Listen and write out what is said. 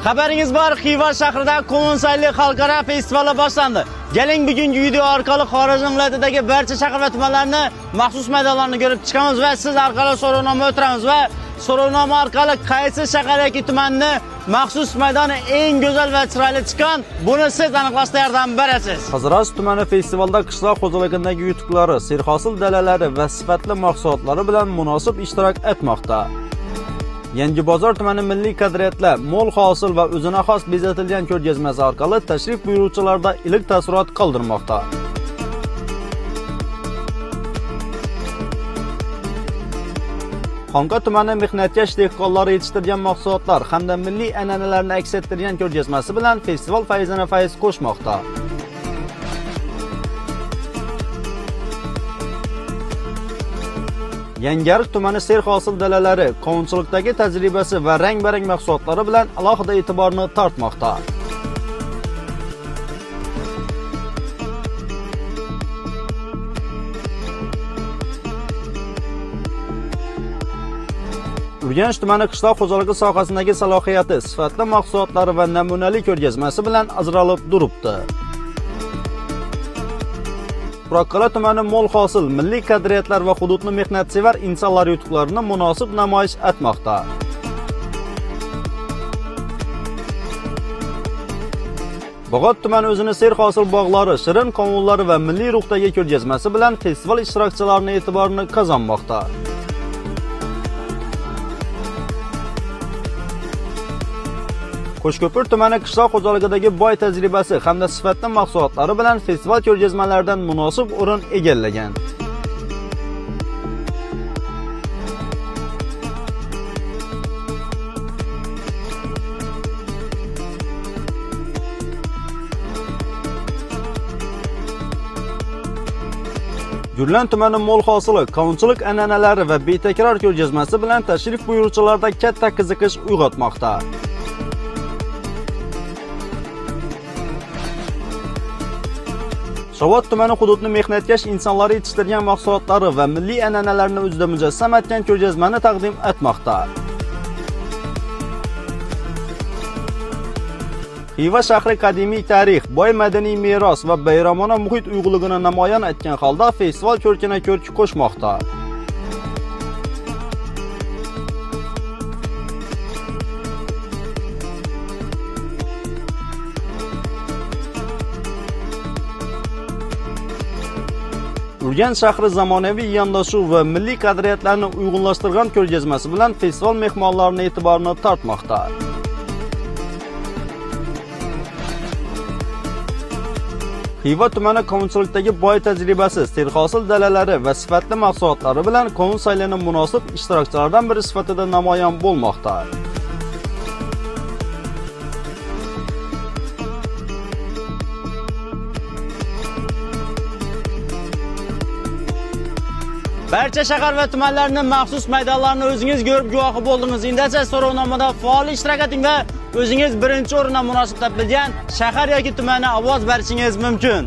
Xabaringiz bor, Xiva shahrida Qonunsalli xalqaro festivali boshlandi. Keling bugungi video orqali Xorazm viloyatidagi barcha shahar va tumanlarni, maxsus maydonlarni ko'rib chiqamiz va siz orqali so'rovnoma o'tiramiz va so'rovnoma orqali qaysi shahar yoki tumanni maxsus maydoni eng go'zal va chiroyli chiqqan, buni siz aniqlashda yordam berasiz. Qizg'aroq tumani festivalda qishloq xo'jaligidagi yutuqlari, serhosil dalalari va sifatli mahsulotlari bilan munosib ishtirok etmoqda. Yangibozor tumani milliy qadriyatlar, mo'l hosil va o'zina xos bezatilgan ko'rgazmasi orqali tashrif buyuruvchilarda iliq taassurot qoldirmoqda. Xonqa tumani mehnatkash dehqonlar yetishtirgan mahsulotlar hamda milliy an'analarni aks ettirgan ko'rgazmasi bilan festival fayzini fayz qo'shmoqda. Yangiariq tumani serhosil dalalari, qonunchilikdagi tajribasi va rang-barang mahsulotlari bilan alohida e'tiborni tortmoqda. Urganch tumani qishloq xo'jaligi sohasidagi salohiyati, sifatli mahsulotlari va namunali ko'rgazmasi bilan ajralib turibdi. Qo'qon tumani mo'l hosil, milliy qadriyatlar va hududni mehnatsevar insonlar yutuqlarini munosib namoyish etmoqda. Bog'ot tumani o'zini serhosil bog'lari, shirin qovunlari va milliy ruhdagi ko'rgazmasi bilan festival ishtirokchilarining e'tiborini qozonmoqda. Qo'shko'pir tumani qishloq xo'jaligidagi boy tajribasi hamda sifatli mahsulotlari bilan festival ko'rgazmalaridan munosib o'rin egallagan. Gurlan tumani mo'l hosili, qonunchilik an'analari va betakror ko'rgazmasi bilan tashrif buyuruvchilarda katta qiziqish uyg'otmoqda. Shovot tumani hududni mehnatkash insonlar yetishtirgan mahsulotlari va milliy an'analarni o'zida mujassam etgan ko'rgazmani taqdim etmoqda. Xiva shahri qadimiy tarix, boy madaniy meros va bayramona muhit uyg'unligini namoyon etgan holda festival ko'rkina ko'rk qo'shmoqda. Urganch shahri zamonaviy yondashuv va milliy qadriyatlarni uyg'unlashtirgan ko'rgazmasi bilan festival mehmonlarining e'tiborini tortmoqda. Xiva tumani qonunchilikdagi boy tajribasi, serhosil dalalari va sifatli mahsulotlari bilan qonun saylining munosib ishtirokchilaridan biri sifatida namoyon bo'lmoqda. Barcha shahar va tumanlarning maxsus maydonlarini o'zingiz ko'rib guvohi bo'ldingiz. Endi so'rovnomada faol ishtirok eting va o'zingiz birinchi o'rindan munosib topilgan shahar yoki tumanni ovoz berishingiz mumkin.